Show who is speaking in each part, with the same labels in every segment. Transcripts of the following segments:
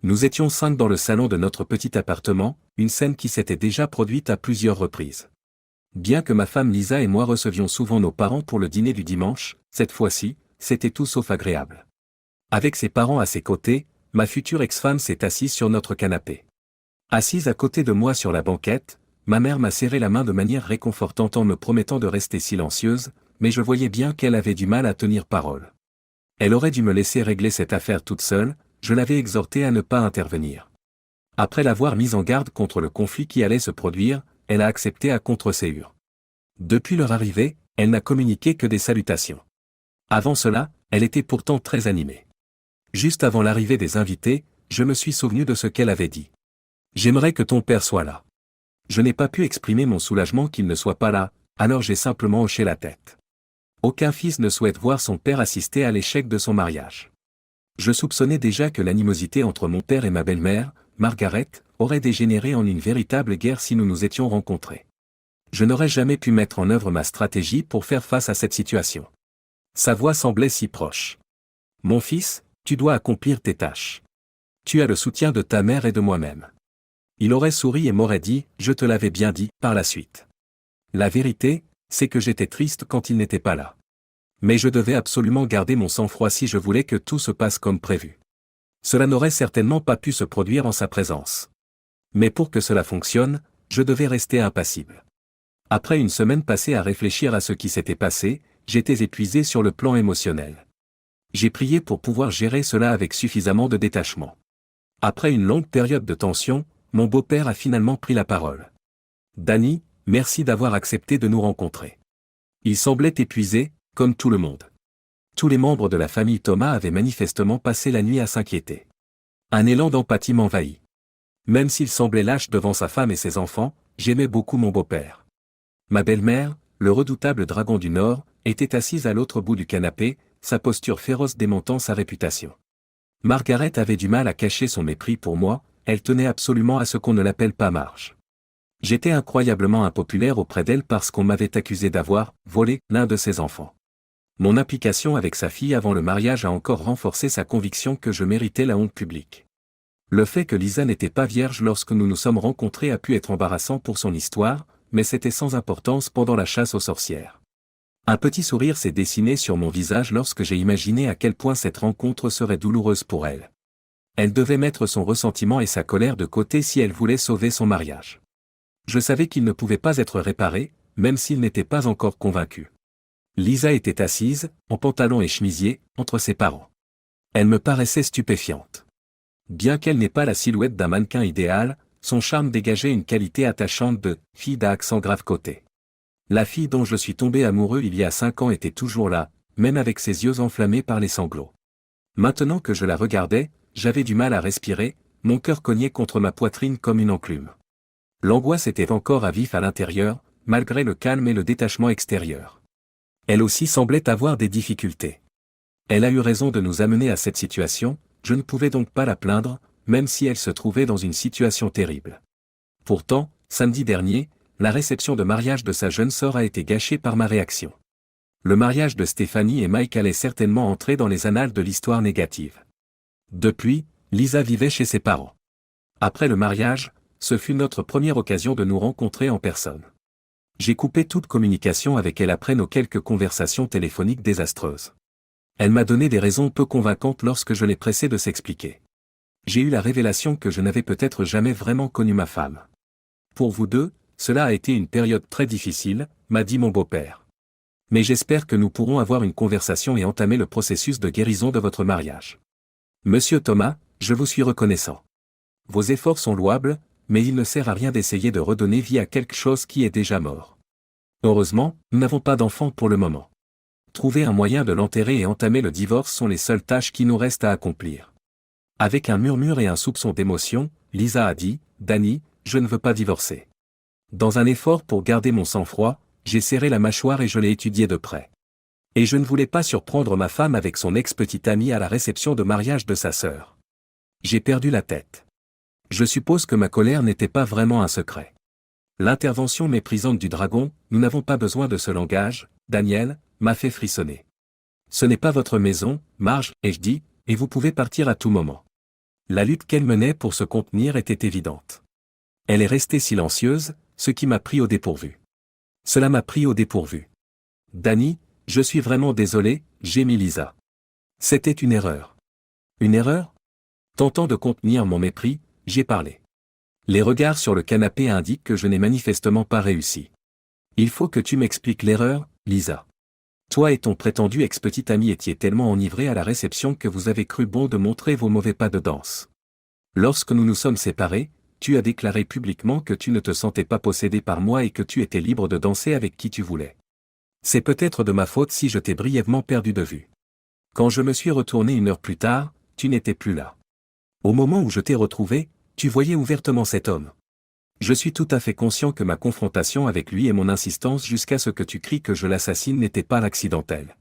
Speaker 1: Nous étions 5 dans le salon de notre petit appartement, une scène qui s'était déjà produite à plusieurs reprises. Bien que ma femme Lisa et moi recevions souvent nos parents pour le dîner du dimanche, cette fois-ci, c'était tout sauf agréable. Avec ses parents à ses côtés, ma future ex-femme s'est assise sur notre canapé. Assise à côté de moi sur la banquette, ma mère m'a serré la main de manière réconfortante en me promettant de rester silencieuse, mais je voyais bien qu'elle avait du mal à tenir parole. Elle aurait dû me laisser régler cette affaire toute seule, je l'avais exhortée à ne pas intervenir. Après l'avoir mise en garde contre le conflit qui allait se produire, elle a accepté à contre-séure. Depuis leur arrivée, elle n'a communiqué que des salutations. Avant cela, elle était pourtant très animée. Juste avant l'arrivée des invités, je me suis souvenu de ce qu'elle avait dit. « J'aimerais que ton père soit là. » Je n'ai pas pu exprimer mon soulagement qu'il ne soit pas là, alors j'ai simplement hoché la tête. Aucun fils ne souhaite voir son père assister à l'échec de son mariage. Je soupçonnais déjà que l'animosité entre mon père et ma belle-mère, Margaret, aurait dégénéré en une véritable guerre si nous nous étions rencontrés. Je n'aurais jamais pu mettre en œuvre ma stratégie pour faire face à cette situation. Sa voix semblait si proche. « Mon fils, tu dois accomplir tes tâches. Tu as le soutien de ta mère et de moi-même. » Il aurait souri et m'aurait dit « Je te l'avais bien dit » par la suite. La vérité, c'est que j'étais triste quand il n'était pas là. Mais je devais absolument garder mon sang-froid si je voulais que tout se passe comme prévu. Cela n'aurait certainement pas pu se produire en sa présence. Mais pour que cela fonctionne, je devais rester impassible. Après une semaine passée à réfléchir à ce qui s'était passé, j'étais épuisé sur le plan émotionnel. J'ai prié pour pouvoir gérer cela avec suffisamment de détachement. Après une longue période de tension, mon beau-père a finalement pris la parole. « Danny, merci d'avoir accepté de nous rencontrer. » Il semblait épuisé, comme tout le monde. Tous les membres de la famille Thomas avaient manifestement passé la nuit à s'inquiéter. Un élan d'empathie m'envahit. Même s'il semblait lâche devant sa femme et ses enfants, j'aimais beaucoup mon beau-père. Ma belle-mère, le redoutable dragon du Nord, était assise à l'autre bout du canapé, sa posture féroce démentant sa réputation. Margaret avait du mal à cacher son mépris pour moi, elle tenait absolument à ce qu'on ne l'appelle pas Marge. J'étais incroyablement impopulaire auprès d'elle parce qu'on m'avait accusé d'avoir volé l'un de ses enfants. Mon implication avec sa fille avant le mariage a encore renforcé sa conviction que je méritais la honte publique. Le fait que Lisa n'était pas vierge lorsque nous nous sommes rencontrés a pu être embarrassant pour son histoire, mais c'était sans importance pendant la chasse aux sorcières. Un petit sourire s'est dessiné sur mon visage lorsque j'ai imaginé à quel point cette rencontre serait douloureuse pour elle. Elle devait mettre son ressentiment et sa colère de côté si elle voulait sauver son mariage. Je savais qu'il ne pouvait pas être réparé, même s'il n'était pas encore convaincu. Lisa était assise, en pantalon et chemisier, entre ses parents. Elle me paraissait stupéfiante. Bien qu'elle n'ait pas la silhouette d'un mannequin idéal, son charme dégageait une qualité attachante de « fille à accent grave côté ». La fille dont je suis tombé amoureux il y a 5 ans était toujours là, même avec ses yeux enflammés par les sanglots. Maintenant que je la regardais, j'avais du mal à respirer, mon cœur cognait contre ma poitrine comme une enclume. L'angoisse était encore à vif à l'intérieur, malgré le calme et le détachement extérieur. Elle aussi semblait avoir des difficultés. Elle a eu raison de nous amener à cette situation, je ne pouvais donc pas la plaindre, même si elle se trouvait dans une situation terrible. Pourtant, samedi dernier, la réception de mariage de sa jeune sœur a été gâchée par ma réaction. Le mariage de Stéphanie et Mike allait certainement entrer dans les annales de l'histoire négative. Depuis, Lisa vivait chez ses parents. Après le mariage, ce fut notre première occasion de nous rencontrer en personne. J'ai coupé toute communication avec elle après nos quelques conversations téléphoniques désastreuses. Elle m'a donné des raisons peu convaincantes lorsque je l'ai pressée de s'expliquer. J'ai eu la révélation que je n'avais peut-être jamais vraiment connu ma femme. Pour vous deux, cela a été une période très difficile, m'a dit mon beau-père. Mais j'espère que nous pourrons avoir une conversation et entamer le processus de guérison de votre mariage. Monsieur Thomas, je vous suis reconnaissant. Vos efforts sont louables, mais il ne sert à rien d'essayer de redonner vie à quelque chose qui est déjà mort. Heureusement, nous n'avons pas d'enfant pour le moment. Trouver un moyen de l'enterrer et entamer le divorce sont les seules tâches qui nous restent à accomplir. Avec un murmure et un soupçon d'émotion, Lisa a dit « Danny, je ne veux pas divorcer. » Dans un effort pour garder mon sang-froid, j'ai serré la mâchoire et je l'ai étudié de près. Et je ne voulais pas surprendre ma femme avec son ex-petite amie à la réception de mariage de sa sœur. J'ai perdu la tête. Je suppose que ma colère n'était pas vraiment un secret. L'intervention méprisante du dragon, nous n'avons pas besoin de ce langage, Daniel, m'a fait frissonner. Ce n'est pas votre maison, Marge, ai-je dit, et vous pouvez partir à tout moment. La lutte qu'elle menait pour se contenir était évidente. Elle est restée silencieuse, ce qui m'a pris au dépourvu. Cela m'a pris au dépourvu. Danny, je suis vraiment désolé, gémit Lisa. C'était une erreur. Une erreur? Tentant de contenir mon mépris, j'ai parlé. Les regards sur le canapé indiquent que je n'ai manifestement pas réussi. Il faut que tu m'expliques l'erreur, Lisa. Toi et ton prétendu ex-petit ami étiez tellement enivrés à la réception que vous avez cru bon de montrer vos mauvais pas de danse. Lorsque nous nous sommes séparés, tu as déclaré publiquement que tu ne te sentais pas possédé par moi et que tu étais libre de danser avec qui tu voulais. C'est peut-être de ma faute si je t'ai brièvement perdu de vue. Quand je me suis retourné 1 heure plus tard, tu n'étais plus là. Au moment où je t'ai retrouvé, tu voyais ouvertement cet homme. Je suis tout à fait conscient que ma confrontation avec lui et mon insistance jusqu'à ce que tu cries que je l'assassine n'était pas accidentelle.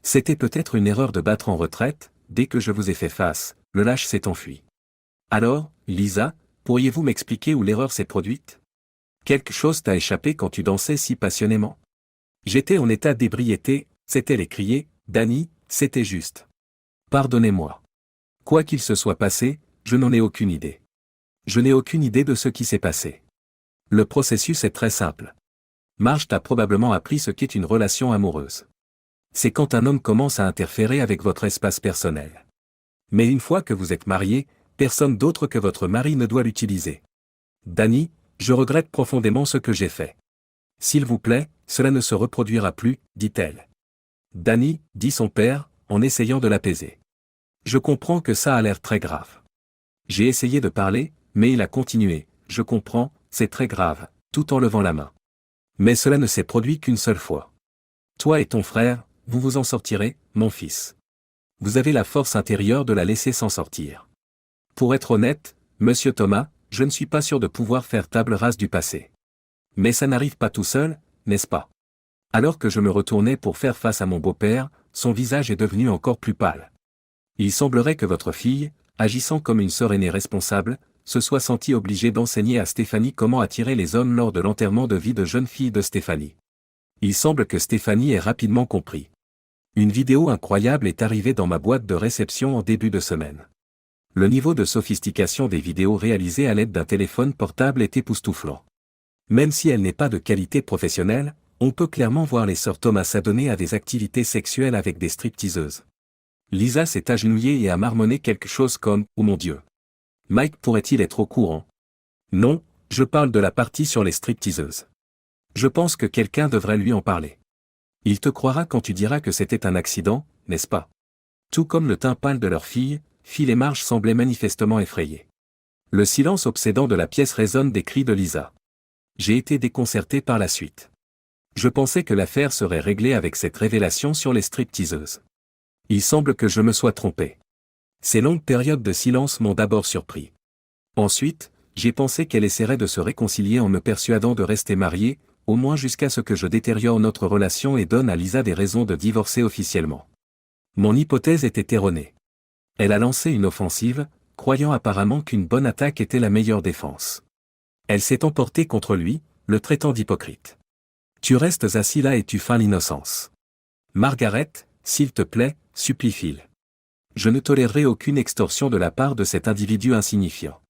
Speaker 1: C'était peut-être une erreur de battre en retraite, dès que je vous ai fait face, le lâche s'est enfui. Alors, Lisa, pourriez-vous m'expliquer où l'erreur s'est produite? Quelque chose t'a échappé quand tu dansais si passionnément? J'étais en état d'ébriété, s'est-elle écriée, Danny, c'était juste. Pardonnez-moi. Quoi qu'il se soit passé, je n'en ai aucune idée. Je n'ai aucune idée de ce qui s'est passé. Le processus est très simple. Marge t'a probablement appris ce qu'est une relation amoureuse. C'est quand un homme commence à interférer avec votre espace personnel. Mais une fois que vous êtes marié, personne d'autre que votre mari ne doit l'utiliser. Danny, je regrette profondément ce que j'ai fait. S'il vous plaît, cela ne se reproduira plus, dit-elle. Danny, dit son père, en essayant de l'apaiser. Je comprends que ça a l'air très grave. J'ai essayé de parler, mais il a continué, je comprends, c'est très grave, tout en levant la main. Mais cela ne s'est produit qu'une seule fois. Toi et ton frère, vous vous en sortirez, mon fils. Vous avez la force intérieure de la laisser s'en sortir. Pour être honnête, monsieur Thomas, je ne suis pas sûr de pouvoir faire table rase du passé. Mais ça n'arrive pas tout seul, n'est-ce pas? Alors que je me retournais pour faire face à mon beau-père, son visage est devenu encore plus pâle. Il semblerait que votre fille, agissant comme une sœur aînée responsable, se soit sentie obligée d'enseigner à Stéphanie comment attirer les hommes lors de l'enterrement de vie de jeune fille de Stéphanie. Il semble que Stéphanie ait rapidement compris. Une vidéo incroyable est arrivée dans ma boîte de réception en début de semaine. Le niveau de sophistication des vidéos réalisées à l'aide d'un téléphone portable est époustouflant. Même si elle n'est pas de qualité professionnelle, on peut clairement voir les sœurs Thomas s'adonner à des activités sexuelles avec des stripteaseuses. Lisa s'est agenouillée et a marmonné quelque chose comme « Oh mon Dieu ». Mike pourrait-il être au courant? Non, je parle de la partie sur les stripteaseuses. Je pense que quelqu'un devrait lui en parler. Il te croira quand tu diras que c'était un accident, n'est-ce pas? Tout comme le teint pâle de leur fille, Phil et Marge semblaient manifestement effrayés. Le silence obsédant de la pièce résonne des cris de Lisa. J'ai été déconcerté par la suite. Je pensais que l'affaire serait réglée avec cette révélation sur les stripteaseuses. Il semble que je me sois trompé. Ces longues périodes de silence m'ont d'abord surpris. Ensuite, j'ai pensé qu'elle essaierait de se réconcilier en me persuadant de rester mariée, au moins jusqu'à ce que je détériore notre relation et donne à Lisa des raisons de divorcer officiellement. Mon hypothèse était erronée. Elle a lancé une offensive, croyant apparemment qu'une bonne attaque était la meilleure défense. Elle s'est emportée contre lui, le traitant d'hypocrite. Tu restes assis là et tu feins l'innocence. Margaret, s'il te plaît, supplie Phil. Je ne tolérerai aucune extorsion de la part de cet individu insignifiant.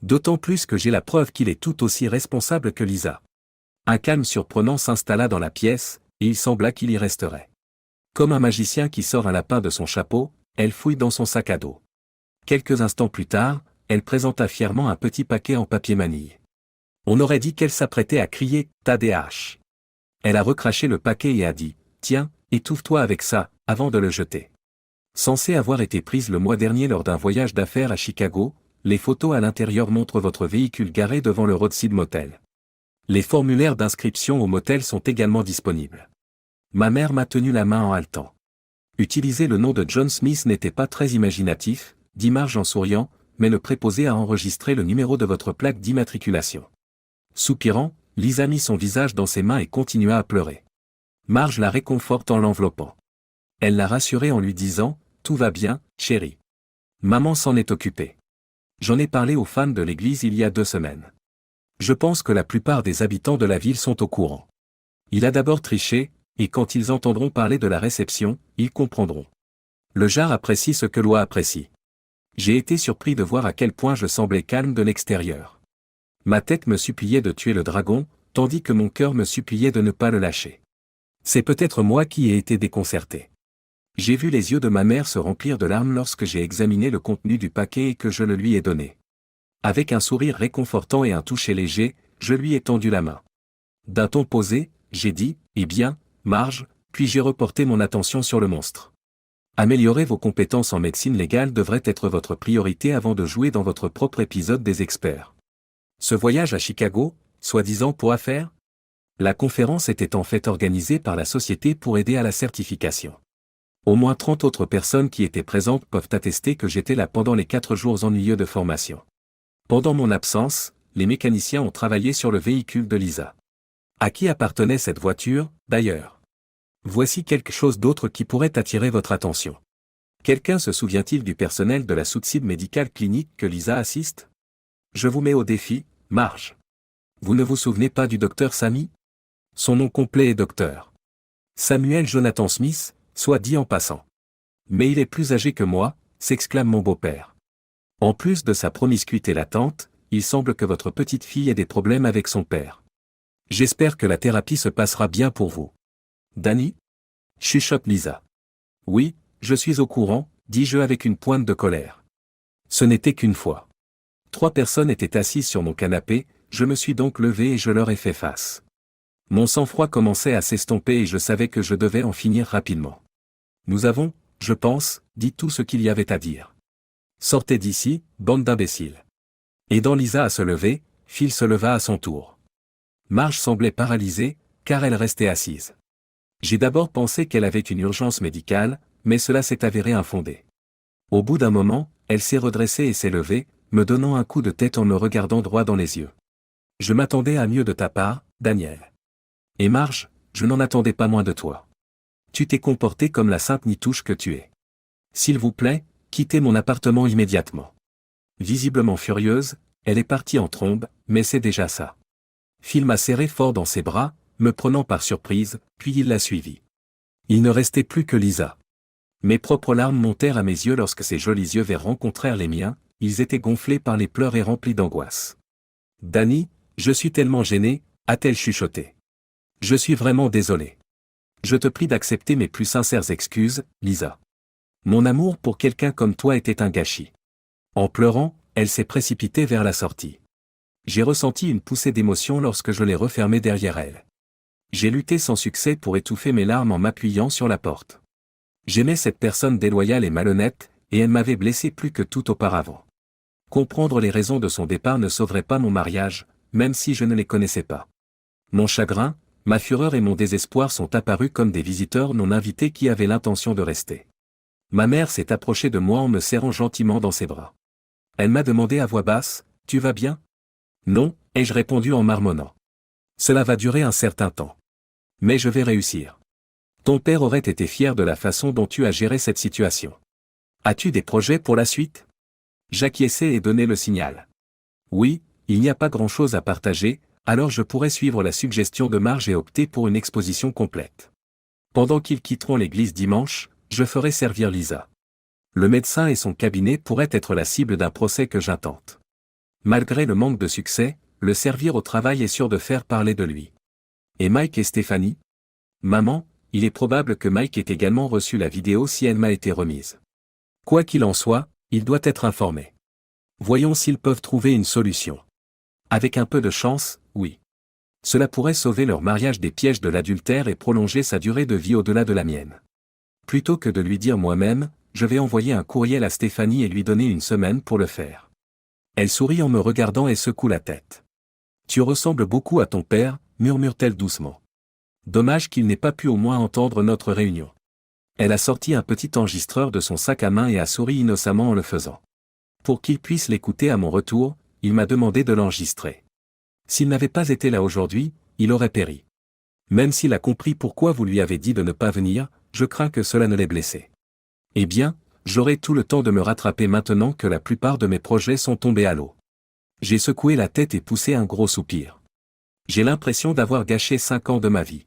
Speaker 1: D'autant plus que j'ai la preuve qu'il est tout aussi responsable que Lisa. Un calme surprenant s'installa dans la pièce, et il sembla qu'il y resterait. Comme un magicien qui sort un lapin de son chapeau, elle fouille dans son sac à dos. Quelques instants plus tard, elle présenta fièrement un petit paquet en papier manille. On aurait dit qu'elle s'apprêtait à crier « TDH ». Elle a recraché le paquet et a dit « Tiens, étouffe-toi avec ça », avant de le jeter. Censée avoir été prise le mois dernier lors d'un voyage d'affaires à Chicago, les photos à l'intérieur montrent votre véhicule garé devant le Roadside Motel. Les formulaires d'inscription au motel sont également disponibles. Ma mère m'a tenu la main en haletant. Utiliser le nom de John Smith n'était pas très imaginatif, dit Marge en souriant, mais le préposé a enregistré le numéro de votre plaque d'immatriculation. Soupirant, Lisa mit son visage dans ses mains et continua à pleurer. Marge la réconforte en l'enveloppant. Elle l'a rassurée en lui disant « Tout va bien, chérie. Maman s'en est occupée. J'en ai parlé aux fans de l'église il y a 2 semaines. Je pense que la plupart des habitants de la ville sont au courant. Il a d'abord triché, et quand ils entendront parler de la réception, ils comprendront. Le jar apprécie ce que l'oie apprécie. J'ai été surpris de voir à quel point je semblais calme de l'extérieur. Ma tête me suppliait de tuer le dragon, tandis que mon cœur me suppliait de ne pas le lâcher. C'est peut-être moi qui ai été déconcerté. J'ai vu les yeux de ma mère se remplir de larmes lorsque j'ai examiné le contenu du paquet et que je le lui ai donné. Avec un sourire réconfortant et un toucher léger, je lui ai tendu la main. D'un ton posé, j'ai dit « Eh bien, Marge », puis j'ai reporté mon attention sur le monstre. Améliorer vos compétences en médecine légale devrait être votre priorité avant de jouer dans votre propre épisode des experts. Ce voyage à Chicago, soi-disant pour affaires? La conférence était en fait organisée par la société pour aider à la certification. Au moins 30 autres personnes qui étaient présentes peuvent attester que j'étais là pendant les 4 jours ennuyeux de formation. Pendant mon absence, les mécaniciens ont travaillé sur le véhicule de Lisa. À qui appartenait cette voiture, d'ailleurs? Voici quelque chose d'autre qui pourrait attirer votre attention. Quelqu'un se souvient-il du personnel de la Southside Medical Clinic que Lisa assiste? Je vous mets au défi, Marge. Vous ne vous souvenez pas du docteur Sammy? Son nom complet est docteur Samuel Jonathan Smith, soit dit en passant. Mais il est plus âgé que moi, s'exclame mon beau-père. En plus de sa promiscuité latente, il semble que votre petite fille ait des problèmes avec son père. J'espère que la thérapie se passera bien pour vous. Danny? Chuchote Lisa. Oui, je suis au courant, dis-je avec une pointe de colère. Ce n'était qu'une fois. 3 personnes étaient assises sur mon canapé, je me suis donc levé et je leur ai fait face. Mon sang-froid commençait à s'estomper et je savais que je devais en finir rapidement. Nous avons, je pense, dit tout ce qu'il y avait à dire. Sortez d'ici, bande d'imbéciles. Aidant Lisa à se lever, Phil se leva à son tour. Marge semblait paralysée, car elle restait assise. J'ai d'abord pensé qu'elle avait une urgence médicale, mais cela s'est avéré infondé. Au bout d'un moment, elle s'est redressée et s'est levée, me donnant un coup de tête en me regardant droit dans les yeux. Je m'attendais à mieux de ta part, Daniel. Et Marge, je n'en attendais pas moins de toi. Tu t'es comporté comme la sainte nitouche que tu es. S'il vous plaît, quittez mon appartement immédiatement. Visiblement furieuse, elle est partie en trombe, mais c'est déjà ça. Phil m'a serré fort dans ses bras, me prenant par surprise, puis il l'a suivi. Il ne restait plus que Lisa. Mes propres larmes montèrent à mes yeux lorsque ses jolis yeux verts rencontrèrent les miens, ils étaient gonflés par les pleurs et remplis d'angoisse. Danny, je suis tellement gênée, a-t-elle chuchoté. Je suis vraiment désolé. Je te prie d'accepter mes plus sincères excuses, Lisa. Mon amour pour quelqu'un comme toi était un gâchis. En pleurant, elle s'est précipitée vers la sortie. J'ai ressenti une poussée d'émotion lorsque je l'ai refermée derrière elle. J'ai lutté sans succès pour étouffer mes larmes en m'appuyant sur la porte. J'aimais cette personne déloyale et malhonnête, et elle m'avait blessé plus que tout auparavant. Comprendre les raisons de son départ ne sauverait pas mon mariage, même si je ne les connaissais pas. Mon chagrin, ma fureur et mon désespoir sont apparus comme des visiteurs non invités qui avaient l'intention de rester. Ma mère s'est approchée de moi en me serrant gentiment dans ses bras. Elle m'a demandé à voix basse, « Tu vas bien ?» Non, ai-je répondu en marmonnant. Cela va durer un certain temps. Mais je vais réussir. Ton père aurait été fier de la façon dont tu as géré cette situation. As-tu des projets pour la suite? J'acquiesçai et donnai le signal. Oui, il n'y a pas grand-chose à partager, alors je pourrais suivre la suggestion de Marge et opter pour une exposition complète. Pendant qu'ils quitteront l'église dimanche, je ferai servir Lisa. Le médecin et son cabinet pourraient être la cible d'un procès que j'intente. Malgré le manque de succès, le servir au travail est sûr de faire parler de lui. Et Mike et Stéphanie? Maman, il est probable que Mike ait également reçu la vidéo si elle m'a été remise. Quoi qu'il en soit, il doit être informé. Voyons s'ils peuvent trouver une solution. Avec un peu de chance, oui. Cela pourrait sauver leur mariage des pièges de l'adultère et prolonger sa durée de vie au-delà de la mienne. Plutôt que de lui dire moi-même, je vais envoyer un courriel à Stéphanie et lui donner une semaine pour le faire. Elle sourit en me regardant et secoue la tête. Tu ressembles beaucoup à ton père, murmure-t-elle doucement. Dommage qu'il n'ait pas pu au moins entendre notre réunion. Elle a sorti un petit enregistreur de son sac à main et a souri innocemment en le faisant. Pour qu'il puisse l'écouter à mon retour, il m'a demandé de l'enregistrer. S'il n'avait pas été là aujourd'hui, il aurait péri. Même s'il a compris pourquoi vous lui avez dit de ne pas venir, je crains que cela ne l'ait blessé. Eh bien, j'aurai tout le temps de me rattraper maintenant que la plupart de mes projets sont tombés à l'eau. J'ai secoué la tête et poussé un gros soupir. J'ai l'impression d'avoir gâché 5 ans de ma vie.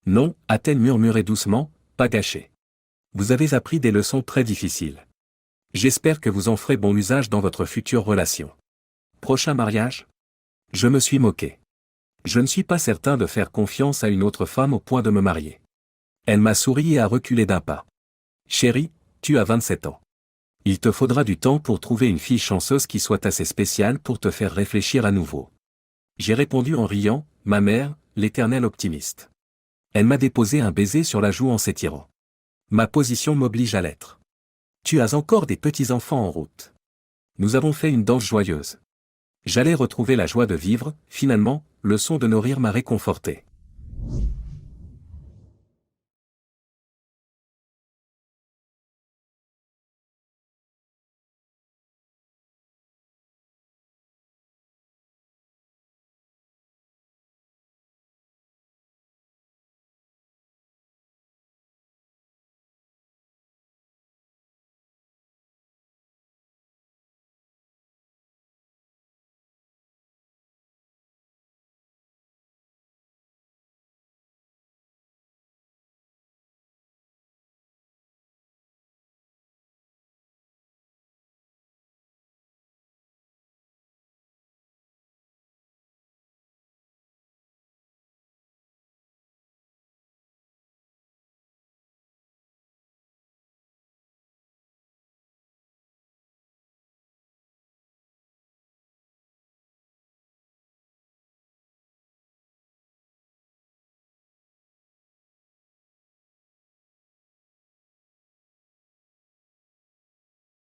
Speaker 1: Non, a-t-elle murmuré doucement, pas gâché. Vous avez appris des leçons très difficiles. J'espère que vous en ferez bon usage dans votre future relation. Prochain mariage? Je me suis moqué. Je ne suis pas certain de faire confiance à une autre femme au point de me marier. Elle m'a souri et a reculé d'un pas. Chérie, tu as 27 ans. Il te faudra du temps pour trouver une fille chanceuse qui soit assez spéciale pour te faire réfléchir à nouveau. J'ai répondu en riant, ma mère, l'éternelle optimiste. Elle m'a déposé un baiser sur la joue en s'étirant. Ma position m'oblige à l'être. Tu as encore des petits-enfants en route. Nous avons fait une danse joyeuse. J'allais retrouver la joie de vivre, finalement, le son de nos rires m'a réconforté.